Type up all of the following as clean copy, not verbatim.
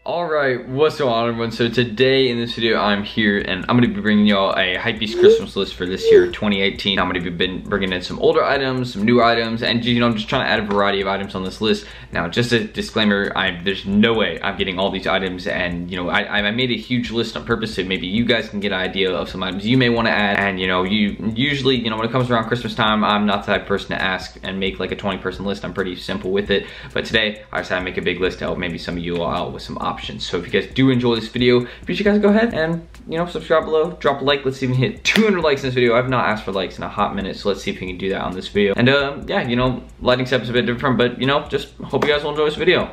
Alright, what's going on everyone? So today in this video I'm here and I'm going to be bringing y'all a HYPEBEAST Christmas list for this year, 2018. I'm going to be bringing in some older items, some new items, and you know, I'm just trying to add a variety of items on this list. Now, just a disclaimer, there's no way I'm getting all these items, and you know, I made a huge list on purpose so maybe you guys can get an idea of some items you may want to add. And you know, usually, you know, when it comes around Christmas time, I'm not the type of person to ask and make like a 20-person list. I'm pretty simple with it. But today, I decided to make a big list to help maybe some of you all out with some options. So if you guys do enjoy this video, please you guys go ahead and, you know, subscribe below, drop a like. Let's see if we can hit 200 likes in this video. I've not asked for likes in a hot minute, so let's see if we can do that on this video. And yeah, you know, lighting step's a bit different, but you know, just hope you guys will enjoy this video.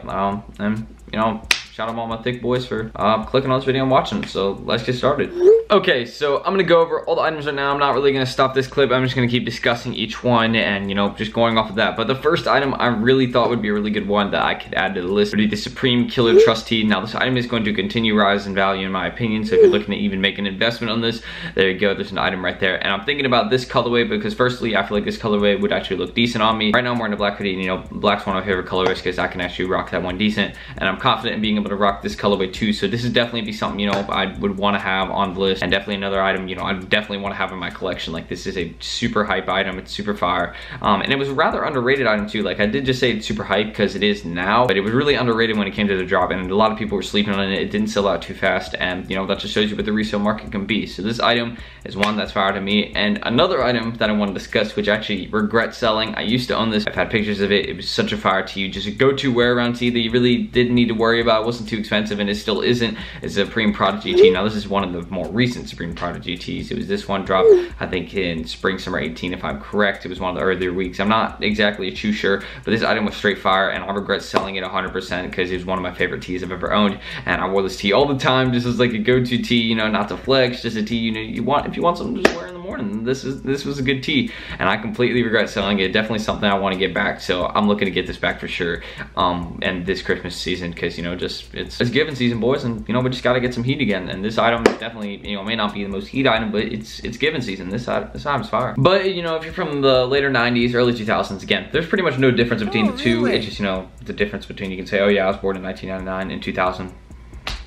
And you know, shout out all my thick boys for clicking on this video and watching it. So let's get started. Okay, so I'm gonna go over all the items right now. I'm not really gonna stop this clip. I'm just gonna keep discussing each one and, you know, just going off of that. But the first item I really thought would be a really good one that I could add to the list would be the Supreme Killer Trust Tee. Now, this item is going to continue rise in value in my opinion. So if you're looking to even make an investment on this, there you go. There's an item right there. And I'm thinking about this colorway because firstly, I feel like this colorway would actually look decent on me. Right now, I'm wearing a black hoodie, and you know, black's one of my favorite colorways because I can actually rock that one decent. And I'm confident in being able to rock this colorway too. So this is definitely be something, you know, I would want to have on the list, and definitely another item, you know, I definitely want to have in my collection. Like, this is a super hype item. It's super fire. And it was a rather underrated item too. Like, I did just say it's super hype because it is now, but it was really underrated when it came to the drop, and a lot of people were sleeping on it. It didn't sell out too fast, and you know, that just shows you what the resale market can be. So this item is one that's fire to me. And another item that I want to discuss, which I actually regret selling. I used to own this. I've had pictures of it. It was such a fire tee. Just a go-to wear around tee that you really didn't need to worry about. It wasn't too expensive, and it still isn't. It's a Supreme Prodigy tee. Now, this is one of the more recent Supreme Prodigy tees. It was this one dropped, I think, in spring, summer 18, if I'm correct. It was one of the earlier weeks. I'm not exactly too sure, but this item was straight fire, and I regret selling it 100% because it was one of my favorite tees I've ever owned, and I wore this tee all the time just as like a go-to tee, you know, not to flex, just a tee, you know, if you want something to just wear in the morning. This was a good tee, and I completely regret selling it. Definitely something I want to get back, so I'm looking to get this back for sure. And this Christmas season, because you know, just it's giving season, boys, and you know, we just got to get some heat again. And this item definitely, you know, may not be the most heat item, but it's giving season. This item's fire. But you know, if you're from the later 90s, early 2000s, again, there's pretty much no difference between the two. It's just, you know, the difference between, you can say, oh yeah, I was born in 1999 and 2000.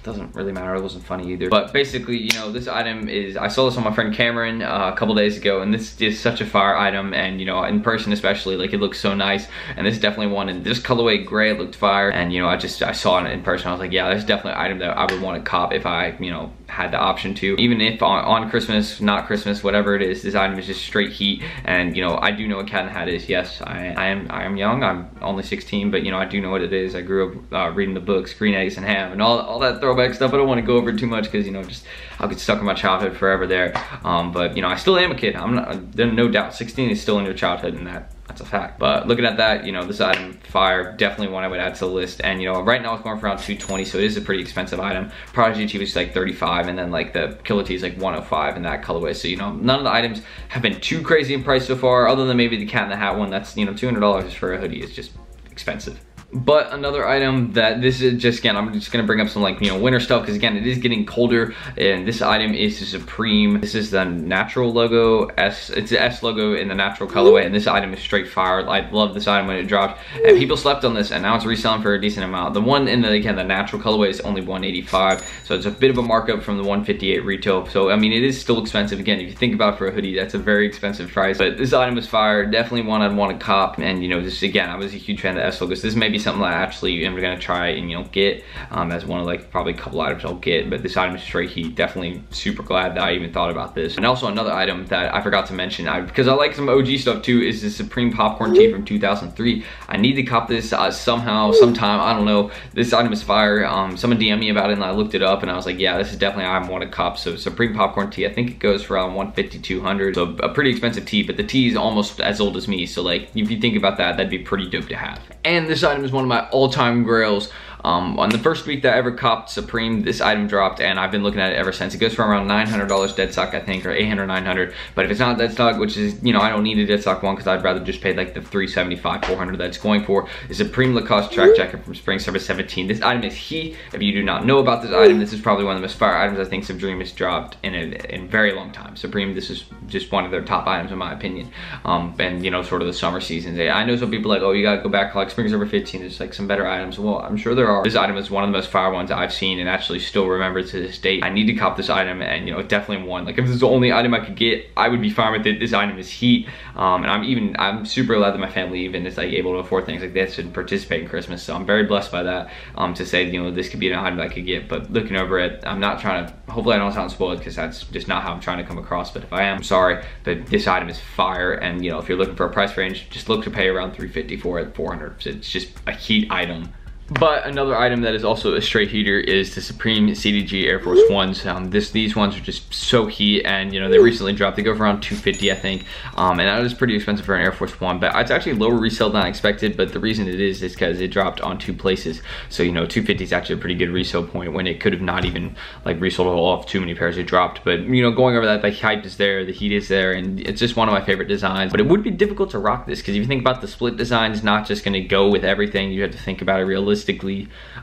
Doesn't really matter. It wasn't funny either. But basically, you know, this item is, I saw this on my friend Cameron a couple days ago, and this is such a fire item, and you know, in person especially, like, it looks so nice. And this is definitely one in this colorway gray. It looked fire, and you know, I saw it in person. I was like, yeah, this is definitely an item that I would want to cop if I, you know, had the option to. Even if on Christmas, not Christmas, whatever it is, this item is just straight heat. And you know, I do know what cat and hat is. Yes, I am young. I'm only 16, but you know, I do know what it is. I grew up reading the books, Green Eggs and Ham, and all that throwback stuff. I don't want to go over it too much because, you know, just I'll get stuck in my childhood forever there. But you know, I still am a kid. I'm not. There's no doubt. 16 is still in your childhood, and that's a fact. But looking at that, you know, this item, fire, definitely one I would add to the list. And you know, right now it's going for around 220, so it is a pretty expensive item. Prodigy Tee was like 35, and then like the Killer Tee is like 105 in that colorway. So you know, none of the items have been too crazy in price so far, other than maybe the Cat in the Hat one. That's, you know, $200 for a hoodie is just expensive. But another item that this is just, again, I'm just gonna bring up some, like, you know, winter stuff, because again, it is getting colder. And this item is the Supreme. This is the natural logo S. It's the S logo in the natural colorway, and this item is straight fire. I love this item when it dropped, and people slept on this, and now it's reselling for a decent amount. The one in the, again, the natural colorway is only 185, so it's a bit of a markup from the 158 retail. So I mean, it is still expensive. Again, if you think about it, for a hoodie, that's a very expensive price. But this item is fire. Definitely one I'd want to cop. And you know, this, again, I was a huge fan of the S logo, so this may be something that I actually am gonna try and, you know, get as one of, like, probably a couple items I'll get. But this item is straight heat. Definitely super glad that I even thought about this. And also another item that I forgot to mention, because I like some OG stuff too, is the Supreme Popcorn Tee from 2003. I need to cop this somehow, sometime. I don't know. This item is fire. Someone DM'd me about it, and I looked it up, and I was like, yeah, this is definitely I want to cop. So Supreme Popcorn Tee, I think it goes for around 150, 200. So a pretty expensive tee, but the tee is almost as old as me. So like, if you think about that, that'd be pretty dope to have. And this item is one of my all-time grails. On the first week that I ever copped Supreme, this item dropped, and I've been looking at it ever since. It goes for around $900 dead stock, I think, or 800, 900. But if it's not dead stock, which is, you know, I don't need a dead stock one because I'd rather just pay like the 375, 400 that's going for, is Supreme Lacoste track jacket from spring summer 17. This item is heat. If you do not know about this item, this is probably one of the most fire items I think Supreme has dropped in a very long time. Supreme, this is just one of their top items in my opinion. And you know, sort of the summer seasons. I know some people are like, oh, you gotta go back like spring summer 15. There's like some better items. Well, I'm sure there are. are. This item is one of the most fire ones I've seen and actually still remember to this date. I need to cop this item, and you know, definitely one. Like if this is the only item I could get, I would be fine with it. This item is heat, and I'm super glad that my family even is like able to afford things like this and participate in Christmas. So I'm very blessed by that. To say, you know, this could be an item I could get, but looking over it, I'm not trying to, hopefully I don't sound spoiled, because that's just not how I'm trying to come across. But if I am, I'm sorry, but this item is fire. And you know, if you're looking for a price range, just look to pay around $350 for it, $400. So it's just a heat item. But another item that is also a straight heater is the Supreme Cvg Air Force Ones. These ones are just so heat, and you know, they recently dropped. They go for around $250, I think, and that is pretty expensive for an Air Force One. But it's actually lower resale than I expected. But the reason it is because it dropped on 2 places. So you know, $250 is actually a pretty good resale point when it could have not even like resold off too many pairs it dropped. But you know, going over that, the hype is there, the heat is there, and it's just one of my favorite designs. But it would be difficult to rock this, because if you think about the split design, it's not just going to go with everything. You have to think about it realistically.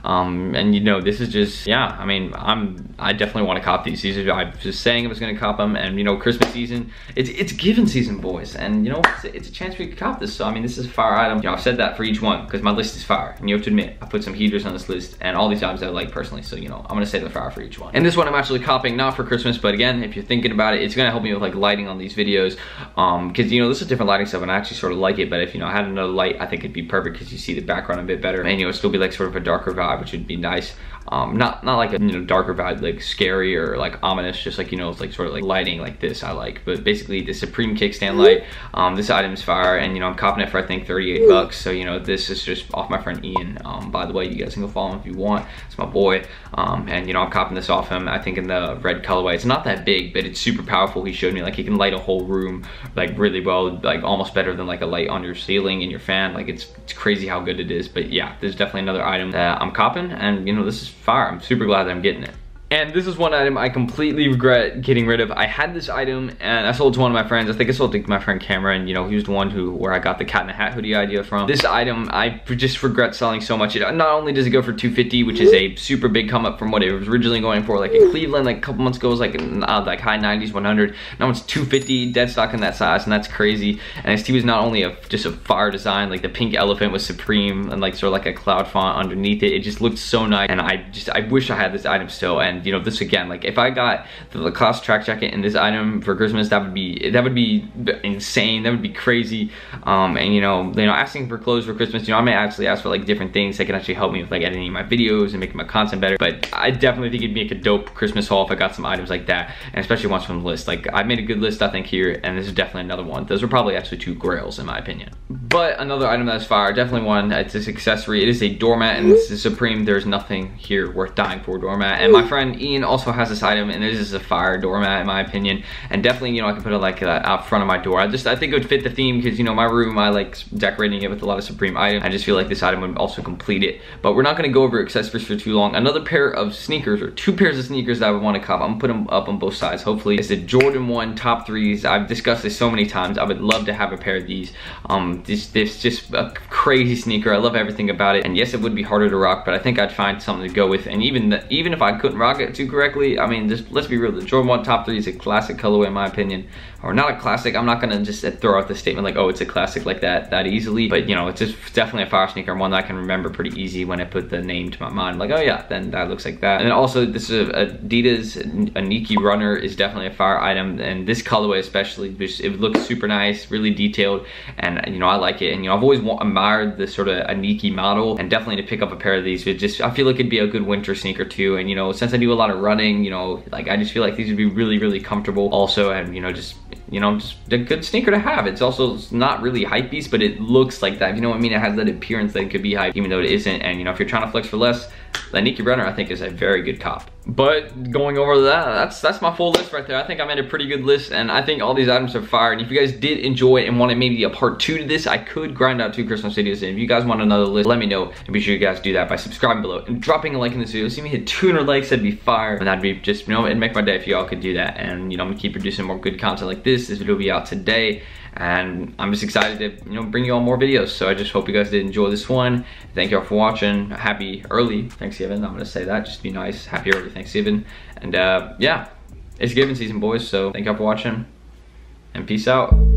And you know, this is just, yeah, I mean, I definitely want to cop these. I was just saying I was going to cop them, and you know, Christmas season, it's giving season, boys, and you know, it's a chance we could cop this. So I mean, this is a fire item. You know, I've said that for each one because my list is fire, and you have to admit, I put some heaters on this list, and all these items I like personally. So you know, I'm gonna say they're fire for each one. And this one I'm actually copying not for Christmas, but again, if you're thinking about it, it's gonna help me with like lighting on these videos, because you know, this is different lighting stuff, and I actually sort of like it. But if you know, I had another light, I think it'd be perfect, because you see the background a bit better, and you know, it'd still be like sort of a darker vibe, which would be nice. Not like a, you know, darker vibe, like scary or like ominous, just like, you know, it's like sort of like lighting like this I like. But basically the Supreme Kickstand light, this item is fire, and you know, I'm copping it for I think $38. So you know, this is just off my friend Ian. By the way, you guys can go follow him if you want. It's my boy, and you know, I'm copping this off him, I think in the red colorway. It's not that big, but it's super powerful. He showed me like he can light a whole room like really well, like almost better than like a light on your ceiling in your fan. Like it's crazy how good it is. But yeah, there's definitely another item that I'm copping, and you know, this is fire. I'm super glad that I'm getting it. And this is one item I completely regret getting rid of. I had this item and I sold it to one of my friends. I think I sold it to my friend Cameron. You know, he was the one where I got the cat in the hat hoodie idea from. This item I just regret selling so much. Not only does it go for $250, which is a super big come up from what it was originally going for, like in Cleveland, like a couple months ago, it was like high 90s, 100. Now it's $250, dead stock in that size, and that's crazy. And this tee was not only just a fire design, like the pink elephant was Supreme, and like sort of like a cloud font underneath it. It just looked so nice, and I wish I had this item still. And you know, this again, like if I got the Lacoste track jacket and this item for Christmas, that would be insane. That would be crazy. And you know, asking for clothes for Christmas, you know, I may actually ask for like different things that can actually help me with like editing my videos and making my content better. But I definitely think it'd make a dope Christmas haul if I got some items like that, and especially ones from the list. Like I made a good list, I think, here, and this is definitely another one. Those are probably actually 2 grails in my opinion. But another item that's fire, definitely one. It's this accessory. It is a doormat, and this is Supreme. There's nothing here worth dying for doormat. And my friend Ian also has this item, and this is a fire doormat in my opinion. And definitely, you know, I can put it like out front of my door. I think it would fit the theme, because you know, my room, I like decorating it with a lot of Supreme items. I just feel like this item would also complete it. But we're not going to go over accessories for too long. Another pair of sneakers, or 2 pairs of sneakers that I would want to cop, I'm gonna put them up on both sides hopefully. It's the Jordan 1 top 3s. I've discussed this so many times. I would love to have a pair of these. This just a crazy sneaker. I love everything about it, and yes, it would be harder to rock, but I think I'd find something to go with. And even if I couldn't rock it too correctly, I mean, just let's be real, the Jordan 1 top 3 is a classic colorway in my opinion. Or not a classic, I'm not gonna just throw out the statement like, oh, it's a classic like that easily, but you know, it's just definitely a fire sneaker, and one that I can remember pretty easy when I put the name to my mind, like, oh yeah, then that looks like that. And then also, this is Adidas Aniki runner is definitely a fire item, and this colorway especially, it looks super nice, really detailed, and you know, I like it. And you know, I've always admired this sort of Aniki model, and definitely to pick up a pair of these, I feel like it'd be a good winter sneaker too. And you know, since I do a lot of running, you know, like I just feel like these would be really comfortable also, and you know, just a good sneaker to have. It's also not really hypebeast, but it looks like that, you know what I mean? It has that appearance that it could be hype, even though it isn't. And you know, if you're trying to flex for less, the Aniki runner I think is a very good cop. But going over that's my full list right there. I think I made a pretty good list, and I think all these items are fire. And if you guys did enjoy it and wanted maybe a part 2 to this, I could grind out 2 Christmas videos. And if you guys want another list, let me know, and be sure you guys do that by subscribing below and dropping a like in this video. See me hit 200 likes, that'd be fire, and that'd be just, you know, it'd make my day if y'all could do that. And you know, I'm gonna keep producing more good content like this. This video will be out today, and I'm just excited to, you know, bring you all more videos. So I just hope you guys did enjoy this one. Thank y'all for watching. Happy early Thanksgiving. I'm gonna say that, just be nice. Happy early Thanksgiving. And yeah, it's giving season, boys. So thank y'all for watching, and peace out.